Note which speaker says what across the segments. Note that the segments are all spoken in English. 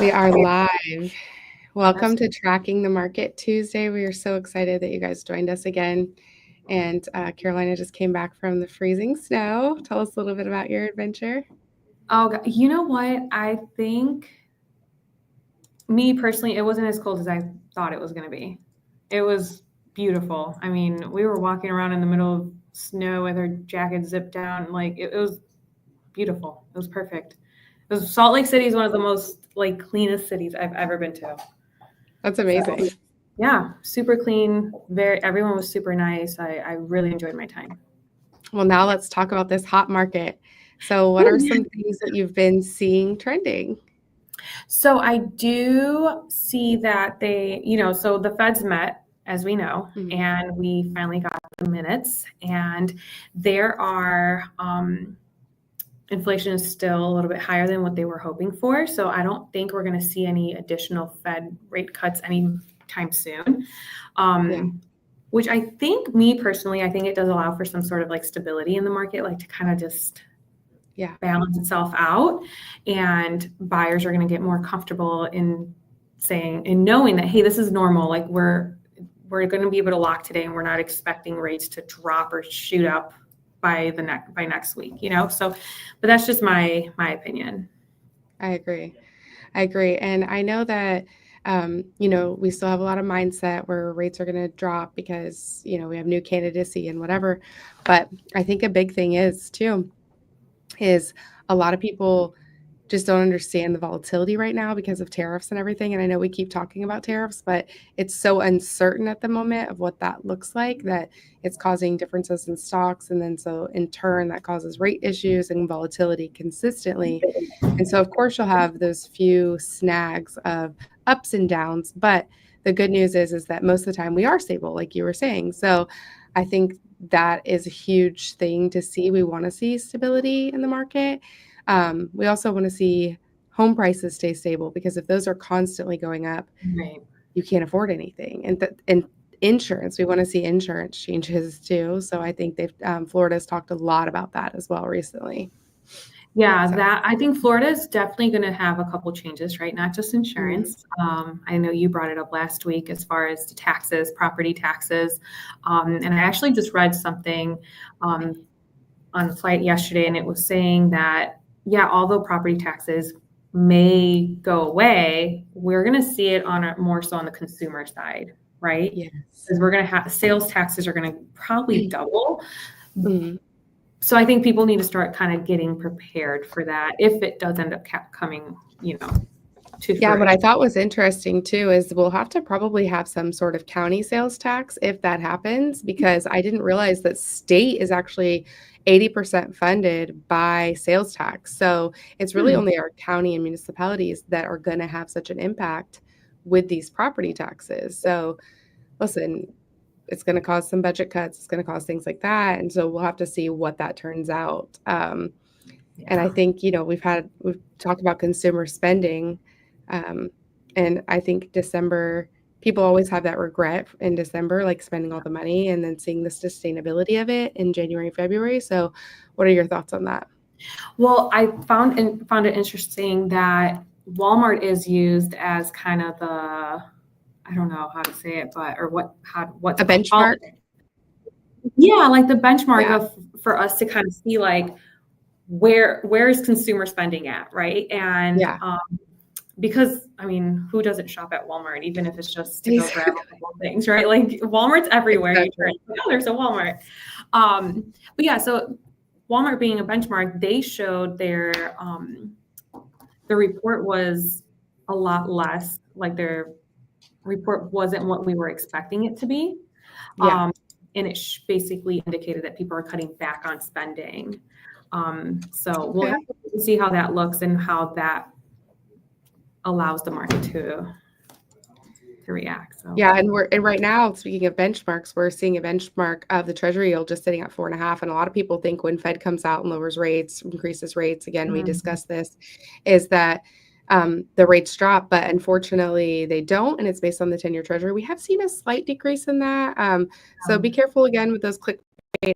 Speaker 1: We are live. Welcome
Speaker 2: That's
Speaker 1: to Tracking the Market Tuesday. We are so excited that you guys joined us again. And Carolina just came back from the freezing snow. Tell us a little bit about your adventure.
Speaker 2: you know what? I think me personally, it wasn't as cold as I thought it was going to be. It was beautiful. I mean, we were walking around in the middle of snow with our jackets zipped down. Like it was beautiful. It was perfect. Salt Lake City is one of the most cleanest cities I've ever been to.
Speaker 1: That's amazing.
Speaker 2: So, yeah, super clean. Everyone was super nice. I really enjoyed my time.
Speaker 1: Well, now let's talk about this hot market. So, what are some things that you've been seeing trending?
Speaker 2: So I do see that so the Feds met, as we know, and we finally got the minutes, and there are, inflation is still a little bit higher than what they were hoping for. So I don't think we're going to see any additional Fed rate cuts anytime soon. Which I think, me personally, I think it does allow for some sort of stability in the market, to kind of just balance itself out, and buyers are going to get more comfortable in saying and knowing that, hey, this is normal. We're going to be able to lock today, and we're not expecting rates to drop or shoot up by next week. So, but that's just my opinion.
Speaker 1: I agree, and I know that we still have a lot of mindset where rates are going to drop because we have new candidacy and whatever. But I think a big thing is a lot of people just don't understand the volatility right now because of tariffs and everything. And I know we keep talking about tariffs, but it's so uncertain at the moment of what that looks like that it's causing differences in stocks. And then so in turn, that causes rate issues and volatility consistently. And so, of course, you'll have those few snags of ups and downs. But the good news is that most of the time we are stable, like you were saying. So I think that is a huge thing to see. We want to see stability in the market. We also want to see home prices stay stable, because if those are constantly going up, you can't afford anything. And insurance, we want to see insurance changes too. So I think Florida's talked a lot about that as well recently.
Speaker 2: Yeah, that I think Florida is definitely going to have a couple changes, right? Not just insurance. I know you brought it up last week as far as the taxes, property taxes. And I actually just read something on the flight yesterday, and it was saying that, yeah, although property taxes may go away, we're going to see it more so on the consumer side, right?
Speaker 1: Yes.
Speaker 2: Because we're going to have sales taxes are going to probably double. So I think people need to start kind of getting prepared for that if it does end up coming,
Speaker 1: what I thought was interesting too is we'll have to probably have some sort of county sales tax if that happens, because I didn't realize that state is actually 80% funded by sales tax. So it's really only our county and municipalities that are going to have such an impact with these property taxes. So listen, it's going to cause some budget cuts. It's going to cause things like that. And so we'll have to see what that turns out. And I think, we've talked about consumer spending. And I think December, people always have that regret in December, like spending all the money and then seeing the sustainability of it in January, February. So what are your thoughts on that?
Speaker 2: Well, I found it interesting that Walmart is used as kind of I don't know how to say it, what's
Speaker 1: a benchmark?
Speaker 2: Yeah, like the benchmark for us to kind of see where is consumer spending at, right? And because I mean, who doesn't shop at Walmart, even if it's just to go grab a couple of things, right? Like Walmart's everywhere.
Speaker 1: Exactly.
Speaker 2: There's a Walmart. But yeah, so Walmart being a benchmark, they showed the report was a lot less, their report wasn't what we were expecting it to be. And it basically indicated that people are cutting back on spending. So we'll have to see how that looks and how that allows the market to react. So.
Speaker 1: Yeah, and right now, speaking of benchmarks, we're seeing a benchmark of the Treasury yield just sitting at 4.5. And a lot of people think when Fed comes out and lowers rates, increases rates, again, we discussed this, is that the rates drop, but unfortunately they don't, and it's based on the 10-year Treasury. We have seen a slight decrease in that. So be careful again with those clickbait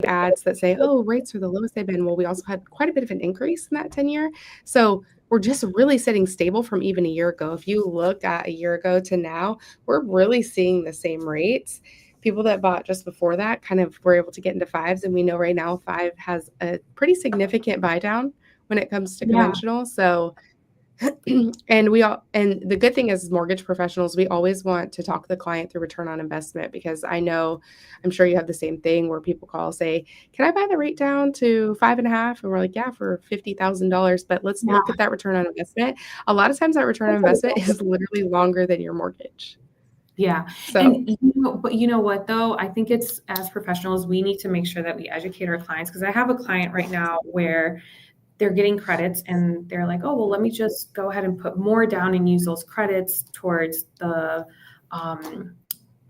Speaker 1: ads that say, oh, rates are the lowest they've been. Well, we also had quite a bit of an increase in that 10-year. So we're just really sitting stable from even a year ago. If you look at a year ago to now, we're really seeing the same rates. People that bought just before that kind of were able to get into fives, and we know right now five has a pretty significant buy down when it comes to
Speaker 2: Yeah.
Speaker 1: conventional. So and the good thing is mortgage professionals, we always want to talk the client through return on investment, because I know, I'm sure you have the same thing where people call, say, can I buy the rate down to 5.5? And we're like, yeah, for $50,000, but let's
Speaker 2: Yeah.
Speaker 1: look at that return on investment. A lot of times that return on investment is literally longer than your mortgage.
Speaker 2: Yeah.
Speaker 1: So
Speaker 2: And but you know what though? I think it's, as professionals, we need to make sure that we educate our clients, because I have a client right now where they're getting credits and they're like, oh, well, let me just go ahead and put more down and use those credits towards the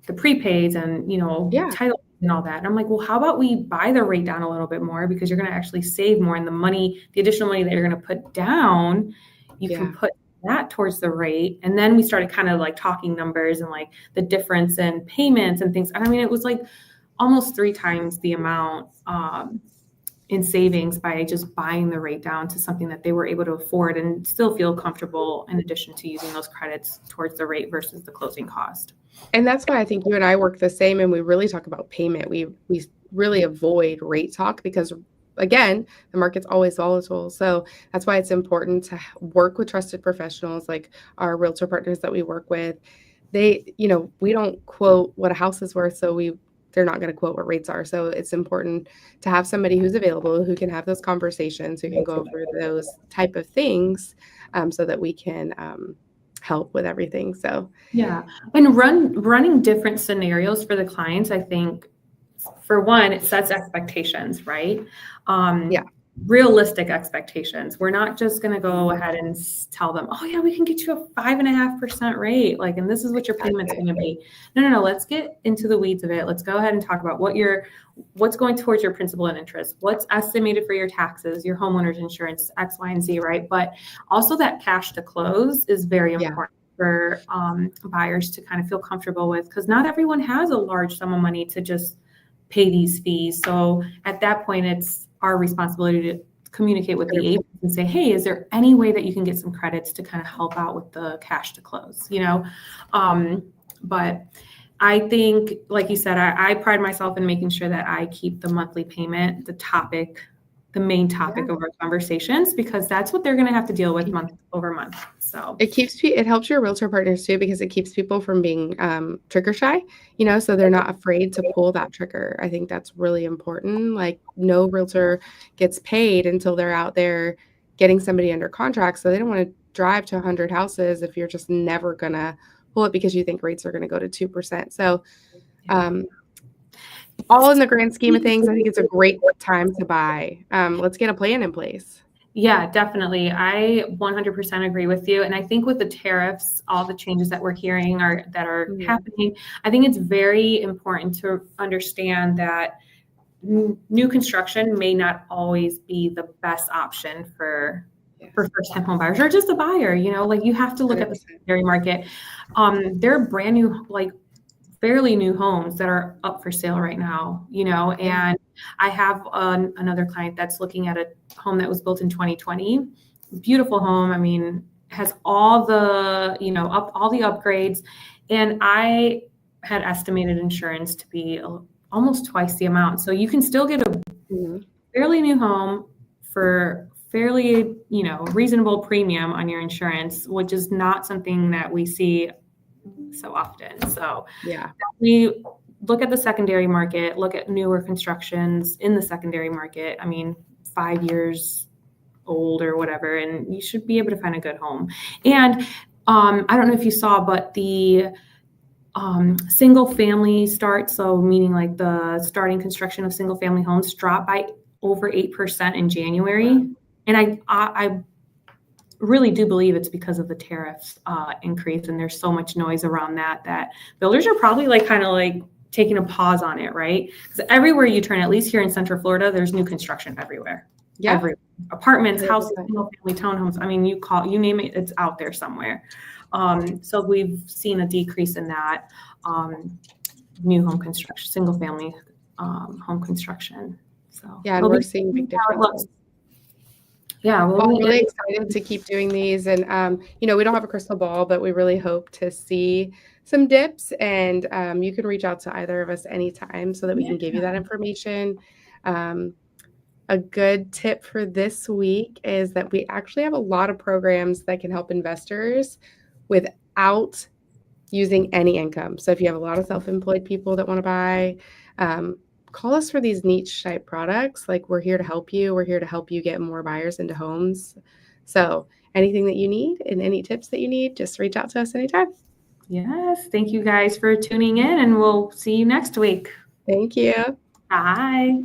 Speaker 2: prepaids and,
Speaker 1: yeah,
Speaker 2: title and all that. And I'm like, well, how about we buy the rate down a little bit more, because you're going to actually save more, and the additional money that you're going to put down, you can
Speaker 1: yeah.
Speaker 2: put that towards the rate. And then we started kind of like talking numbers and like the difference in payments and things. And I mean, it was like almost 3 times the amount in savings by just buying the rate down to something that they were able to afford and still feel comfortable, in addition to using those credits towards the rate versus the closing cost.
Speaker 1: And that's why I think you and I work the same, and we really talk about payment. We really avoid rate talk because, again, the market's always volatile. So that's why it's important to work with trusted professionals like our realtor partners that we work with. They, we don't quote what a house is worth, so they're not going to quote what rates are. So it's important to have somebody who's available, who can have those conversations, who can go over those type of things, so that we can help with everything. So
Speaker 2: Yeah. And running different scenarios for the clients, I think, for one, it sets expectations, right?
Speaker 1: Yeah.
Speaker 2: Realistic expectations. We're not just going to go ahead and tell them, oh yeah, we can get you a 5.5% rate. Like, and this is what your payment's going to be. No. Let's get into the weeds of it. Let's go ahead and talk about what's going towards your principal and interest, what's estimated for your taxes, your homeowner's insurance, X, Y, and Z, right? But also that cash to close is very important for buyers to kind of feel comfortable with, because not everyone has a large sum of money to just pay these fees. So at that point, it's our responsibility to communicate with the agent and say, hey, is there any way that you can get some credits to kind of help out with the cash to close, But I think, like you said, I pride myself in making sure that I keep the monthly payment the main topic of our conversations, because that's what they're going to have to deal with month over month. So
Speaker 1: it helps your realtor partners too, because it keeps people from being trigger shy, so they're not afraid to pull that trigger. I think that's really important. Like, no realtor gets paid until they're out there getting somebody under contract. So they don't want to drive to 100 houses if you're just never going to pull it because you think rates are going to go to 2%. So all in the grand scheme of things, I think it's a great time to buy. Let's get a plan in place.
Speaker 2: Yeah, definitely. I 100% agree with you. And I think with the tariffs, all the changes that we're hearing that are happening, I think it's very important to understand that new construction may not always be the best option for first-time home buyers or just a buyer. Like, you have to look 100%. At the secondary market. There are brand new, like fairly new homes that are up for sale right now, and I have another client that's looking at a home that was built in 2020. Beautiful home. I mean, has all the, all the upgrades. And I had estimated insurance to be almost twice the amount. So you can still get a fairly new home for fairly, reasonable premium on your insurance, which is not something that we see so often. So we look at the secondary market, look at newer constructions in the secondary market. I mean, 5 years old or whatever, and you should be able to find a good home. And I don't know if you saw, but the single family starts, so meaning like the starting construction of single family homes, dropped by over 8% in January. And I really do believe it's because of the tariffs increase, and there's so much noise around that builders are probably kind of taking a pause on it, right? Because everywhere you turn, at least here in Central Florida, there's new construction everywhere. Yeah. Everywhere. Apartments, houses, single family townhomes. I mean, you name it, it's out there somewhere. So we've seen a decrease in that new home construction, single family home construction. So
Speaker 1: yeah, and we're seeing big differences.
Speaker 2: Yeah,
Speaker 1: Well, I'm really excited to keep doing these. And, we don't have a crystal ball, but we really hope to see some dips. And you can reach out to either of us anytime so that we can give you that information. A good tip for this week is that we actually have a lot of programs that can help investors without using any income. So if you have a lot of self-employed people that want to buy, call us for these niche type products. Like, we're here to help you. We're here to help you get more buyers into homes. So anything that you need and any tips that you need, just reach out to us anytime.
Speaker 2: Yes. Thank you guys for tuning in, and we'll see you next week.
Speaker 1: Thank you.
Speaker 2: Bye.